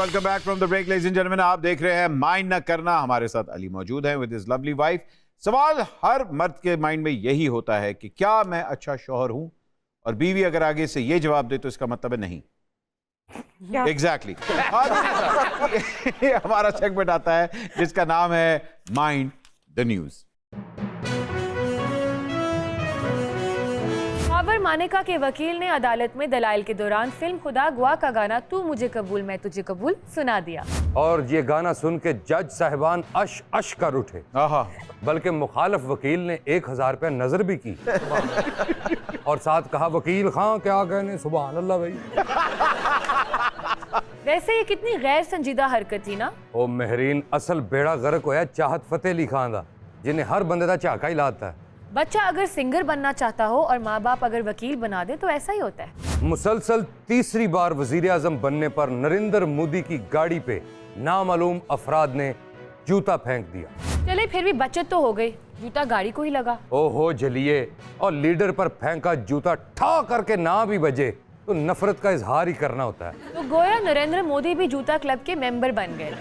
Welcome back from the break ladies and gentlemen. आप देख रहे हैं माइंड न करना। हमारे साथ अली मौजूद हैं विद हिज लवली वाइफ। सवाल हर मर्द के माइंड में यही होता है कि क्या मैं अच्छा शौहर हूं, और बीवी अगर आगे से ये जवाब दे तो इसका मतलब है नहीं। एग्जैक्टली हमारा सेगमेंट आता है जिसका नाम है माइंड द न्यूज। खबर मानेका के वकील ने अदालत में दलाइल के दौरान फिल्म खुदा गवाह का गाना तू मुझे कबूल मैं तुझे कबूल सुना दिया। और ये गाना सुन के जज साहिबान अश अश कर उठे, बल्कि मुखालिफ वकील ने 1000 रुपया नजर भी की और साथ कहा वकील खां क्या कहने, सुभान अल्लाह भाई। वैसे ये कितनी गैर संजीदा हरकत थी ना। ओ मेहरीन, असल बेड़ा गर्क होया चाहत फतेह अली खां दा, जिन्हें हर बंदे दा झाका ही लाता है। बच्चा अगर सिंगर बनना चाहता हो और माँ बाप अगर वकील बना दे तो ऐसा ही होता है। मुसलसल तीसरी बार वजीर आजम बनने पर नरेंद्र मोदी की गाड़ी पे नामालूम अफराद ने जूता फेंक दिया। चले फिर भी बचत तो हो गई, जूता गाड़ी को ही लगा। ओहो जलिए, और लीडर पर फेंका जूता ठा करके ना भी बजे तो नफरत का इजहार ही करना होता है। तो गोया नरेंद्र मोदी भी जूता क्लब के मेंबर बन गए।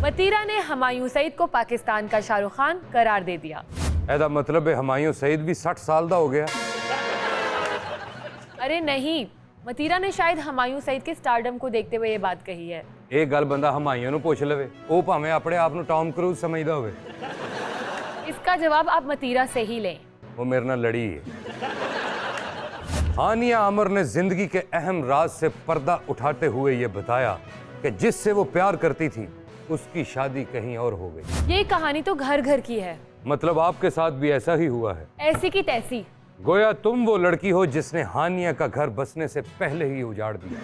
मतीरा ने हुमायूं सईद को पाकिस्तान का शाहरुख खान करार दे दिया। ऐसा मतलब है हुमायूं सईद भी 60 साल का हो गया। अरे नहीं, मतीरा ने शायद हुमायूं सईद के स्टारडम को देखते हुए ये बात कही है। एक गल बंदा हुमायूं नूं पुछ लवे, ओ भावें अपने आप नूं टॉम क्रूज समझदा होवे। इसका जवाब आप मतीरा से ही लें। वो मेरे नाल लड़ी है। हानिया आमर ने जिंदगी के अहम राज से पर्दा उठाते हुए ये बताया कि जिससे वो प्यार करती थी उसकी शादी कहीं और हो गई। ये कहानी तो घर घर की है। मतलब आपके साथ भी ऐसा ही हुआ है? ऐसी की तैसी। गोया तुम वो लड़की हो जिसने हानिया का घर बसने से पहले ही उजाड़ दिया।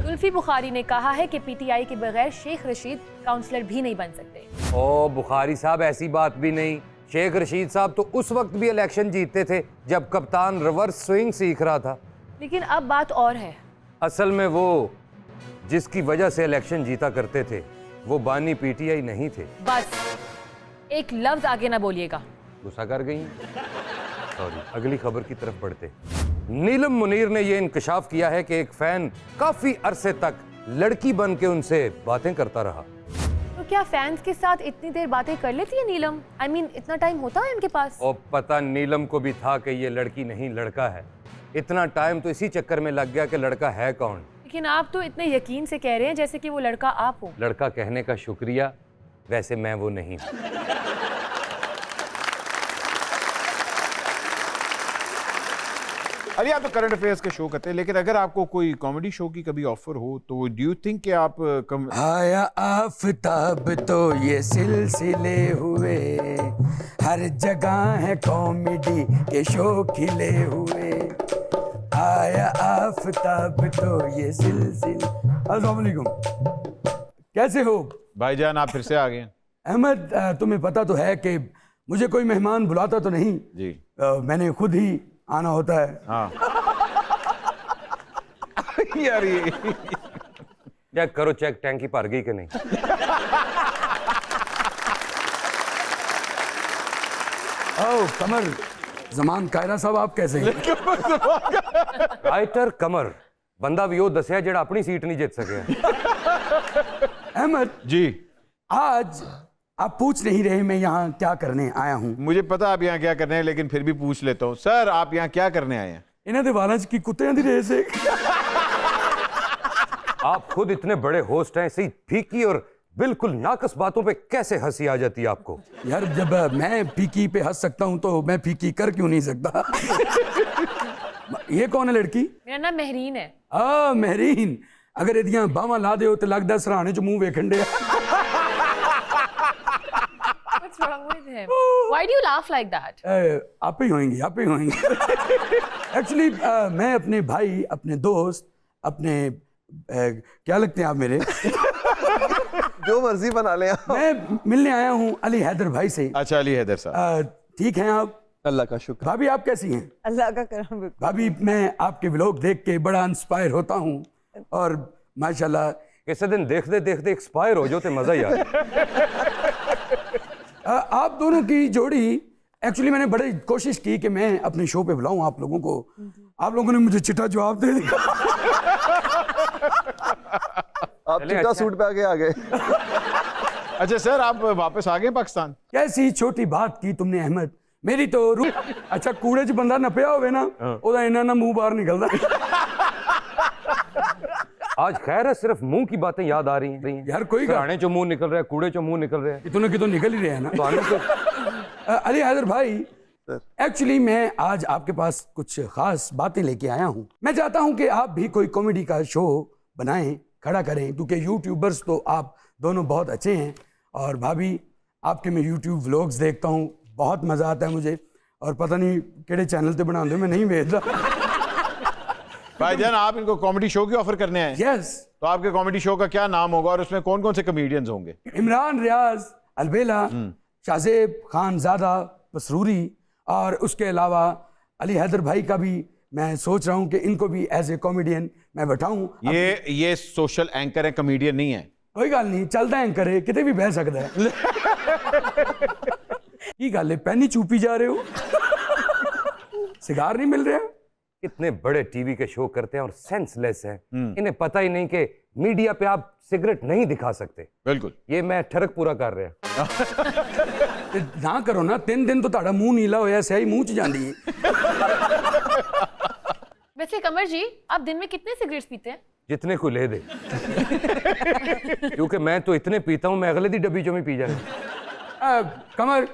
जुल्फी बुखारी ने कहा है कि पीटीआई के बगैर शेख रशीद काउंसलर भी नहीं बन सकते। ओ बुखारी साहब, ऐसी बात भी नहीं। शेख रशीद साहब तो उस वक्त भी इलेक्शन जीतते थे जब कप्तान रिवर्स स्विंग सीख रहा था। लेकिन अब बात और है। असल में वो जिसकी वजह से इलेक्शन जीता करते थे वो बानी पीटीआई नहीं थे। बस एक लफ्ज आगे ना बोलिएगा। गुस्सा कर गई। सॉरी, अगली खबर की तरफ बढ़ते। नीलम मुनीर ने यह इंकशाफ किया है कि एक फैन काफी अरसे तक लड़की बन के उनसे बातें करता रहा। तो क्या फैंस के साथ इतनी देर बातें कर लेती है नीलम? I mean, इतना टाइम होता है उनके पास? और पता नीलम को भी था कि ये लड़की नहीं लड़का है। इतना टाइम तो इसी चक्कर में लग गया कि लड़का है कौन। लेकिन आप तो इतने यकीन से कह रहे हैं जैसे कि वो लड़का आप हो। लड़का कहने का शुक्रिया, वैसे मैं वो नहीं हूं। अरे आप तो करंट अफेयर्स के शो करते हैं, लेकिन अगर आपको कोई कॉमेडी शो की कभी ऑफर हो तो डू यू थिंक कि आप आया आफताब तो ये सिलसिले हुए, हर जगह है कॉमेडी के शो खिले हुए। आया आफताब तो ये सिलसिले। अस्सलाम वालेकुम, कैसे हो भाईजान? आप फिर से आ गए। अहमद, तुम्हें पता तो है कि मुझे कोई मेहमान बुलाता तो नहीं जी। मैंने खुद ही आना होता है। हाँ यार ये चेक करो, चेक टैंकी भर गई कि नहीं। ओ कमर जमान कायरा साहब, आप कैसे हैं? राइटर कमर बंदा भी वो दसिया जेड़ा अपनी सीट नहीं जीत सके। अहमद जी, आज आप पूछ नहीं रहे मैं यहाँ क्या करने आया हूँ। मुझे पता आप यहाँ क्या करने हैं, लेकिन फिर भी पूछ लेता हूँ। सर, आप यहाँ क्या करने आए हैं? इन्हें दे वाला की कुत्ते दी रेस है। आप खुद इतने बड़े होस्ट हैं, सही फीकी और बिल्कुल नाकस बातों पे कैसे हंसी आ जाती है आपको? यार जब मैं फीकी पे हंस सकता हूँ तो मैं फीकी कर क्यों नहीं सकता? ये कौन है लड़की? मेरा नाम महरीन है। महरीन, अगर यदियां बावा ला दे तो लगता सराहने च मुंह वेखन दे। What's wrong with him? Why do you laugh like that? आप ही होंगे, आप ही होंगे। एक्चुअली मैं अपने भाई, अपने दोस्त, अपने क्या लगते हैं आप मेरे? जो मर्जी बना ले आप। मैं मिलने आया हूँ अली हैदर भाई से। अच्छा, अली हैदर साहब। ठीक हैं आप? अल्लाह का शुक्र। भाभी आप कैसी हैं? अल्लाह का करम। भाभी, मैं आपके व्लॉग देख के बड़ा इंस्पायर होता हूँ और माशाल्लाह किसी दिन देखते देखते एक्सपायर हो जाओ तो मजा ही आ जाए। आप दोनों की जोड़ी, एक्चुअली मैंने बड़ी कोशिश की कि मैं अपने शो पे बुलाऊं आप लोगों को। आप लोगों ने मुझे चिट्ठा जवाब दे दिया। आप चिट्टा सूट पे आगे आ गए। अच्छा सर, आप वापस आ गए पाकिस्तान? कैसी छोटी बात की तुमने अहमद, मेरी तो रूह। अच्छा कूड़े च बंदा नपिया होवे ना, ओदा इन्ना ना मुंह बाहर निकलदा। आज खैर है, सिर्फ मुंह की बातें याद आ रही हैं यार कोई गल सराहने चो मुंह निकल रहा है, कूड़े चो मुंह निकल रहा है। कितों ना कितों निकल ही रहे हैं ना। तो आने को अली हैदर भाई, एक्चुअली मैं आज आपके पास कुछ खास बातें लेके आया हूँ। मैं चाहता हूँ कि आप भी कोई कॉमेडी का शो बनाएं, खड़ा करें, क्योंकि यूट्यूबर्स तो आप दोनों बहुत अच्छे हैं। और भाभी, आपके मैं यूट्यूब व्लॉग्स देखता हूँ, बहुत मज़ा आता है मुझे। और पता नहीं केड़े चैनल पे बना दो, मैं नहीं भेज रहा। भाईजान, आप इनको कॉमेडी शो की ऑफर करने आए? यस। तो आपके कॉमेडी शो का क्या नाम होगा और उसमें कौन कौन से कॉमेडियंस होंगे? इमरान रियाज, अलबेला, शाहजेब खानजादा मसरूरी, और उसके अलावा अली हैदर भाई का भी मैं सोच रहा हूँ कि इनको भी एज ए कॉमेडियन मैं बैठाऊँ। ये सोशल एंकर है, कॉमेडियन नहीं है। कोई गल नहीं, चलता है एंकर है, कितने भी बह सकता है। की गल है, पैनी चूपी जा रहे हो? सिगार नहीं मिल रहा? इतने बड़े टीवी के शो करते हैं और सेंसलेस हैं। इन्हें पता ही नहीं कि मीडिया पे आप सिगरेट नहीं दिखा सकते। बिल्कुल। ये मैं ठरक पूरा कर रहा। ते ना करो ना, 3 दिन तो ताड़ा मुंह नीला होया, स्याही मुंह च जांदी है। वैसे कमर जी, आप दिन में कितने सिगरेट्स पीते हैं? जितने को ले दे। क्योंकि मैं तो इतने पीता हूं, मैं अगले दी डब्बी जो में पी जाए। कमर,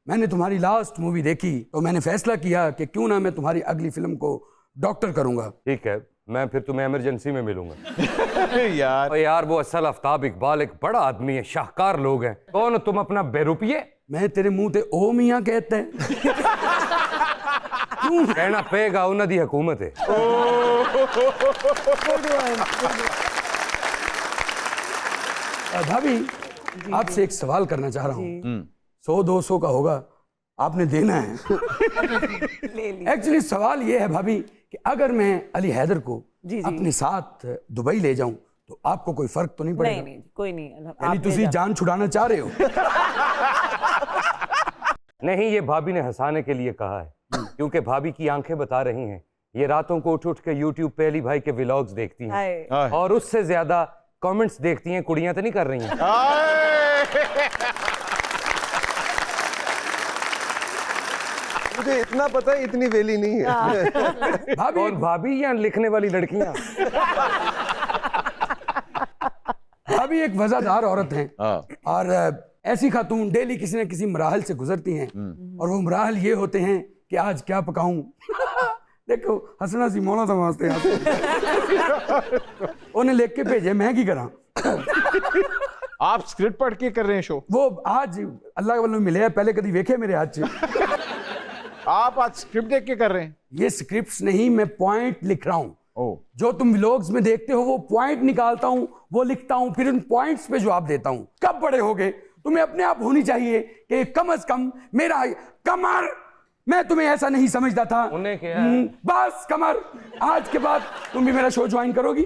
मैंने तुम्हारी लास्ट मूवी देखी तो मैंने फैसला किया कि क्यों ना मैं तुम्हारी अगली फिल्म को डॉक्टर करूंगा। ठीक है, मैं फिर तुम्हें इमरजेंसी में मिलूंगा। यार और यार, वो असल आफ्ताब इकबाल एक बड़ा आदमी है, शाहकार लोग हैं। कौन हो तुम अपना बेरुपिये? मैं तेरे मुंह ते ओ मियां कहते हैं। कहना पेगा, उन्हां दी हुकूमत है। भाभी, आपसे एक सवाल करना चाह रहा हूँ। 100-200 का होगा, आपने देना है। एक्चुअली सवाल ये है भाभी कि अगर मैं अली हैदर को अपने साथ दुबई ले जाऊं तो आपको कोई फर्क तो नहीं पड़ेगा? नहीं, कोई नहीं। यानी तुसी जान छुड़ाना चाह रहे हो? नहीं, ये भाभी ने हंसाने के लिए कहा है, क्योंकि भाभी की आंखें बता रही हैं ये रातों को उठ के यूट्यूब पे अली भाई के व्लॉग्स देखती हैं हाय। और उससे ज्यादा कमेंट्स देखती हैं। कुड़ियां तो नहीं कर रही हैं। मुझे इतना पता है, इतनी वेली नहीं है। भाभी, और भाभी या लिखने वाली लड़कियां? भाभी एक वफादार औरत हैं और ऐसी खातून डेली किसी न किसी मराहल से गुजरती हैं और वो मराहल ये होते हैं कि आज क्या पकाऊं। देखो हंसना सी मौला था वास्ते उन्हें लिख के भेजे, मैं की करा। आप स्क्रिप्ट पढ़ के कर रहे हैं शो? वो आज अल्लाह वालों मिले है, पहले कभी वेखे मेरे हाथ से। आप आज स्क्रिप्ट देख के कर रहे हैं? ये स्क्रिप्ट्स नहीं, मैं पॉइंट लिख रहा हूँ। ओ, जो तुम व्लॉग्स में देखते हो वो पॉइंट निकालता हूँ, वो लिखता हूँ, फिर उन पॉइंट्स पे जवाब देता हूँ। कब बड़े होगे? तुम्हें अपने आप होनी चाहिए कि कम से कम मेरा कमर, मैं तुम्हें ऐसा नहीं समझता था। उन्हें क्या है? बस कमर, आज के बाद तुम भी मेरा शो ज्वाइन करोगी?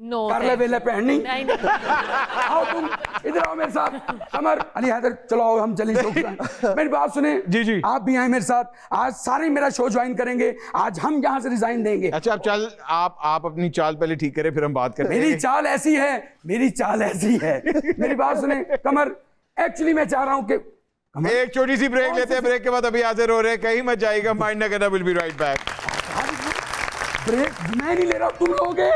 नो कर ले वेले पहननी। नहीं नहीं। आओ तुम इधर आओ मेरे साथ। कमर, अली हैदर, चलो आओ हम चलें शो पे। मेरी बात सुने। जी जी। आप भी आए मेरे साथ। आज सारे मेरा शो ज्वाइन करेंगे। आज हम यहाँ से रिजाइन देंगे। अच्छा आप अपनी चाल पहले ठीक करें, फिर हम बात करते हैं। मेरी चाल ऐसी है, मेरी चाल ऐसी है। मेरी बात सुने कमर, एक्चुअली मैं चाह रहा हूँ कि एक छोटी सी ब्रेक लेते हैं, ब्रेक के बाद अभी हाजिर हो रहे हैं। कहीं मत जाएगा, माइंड ना करना, will be right back. Break मैं नहीं ले रहा, तुम लोगे।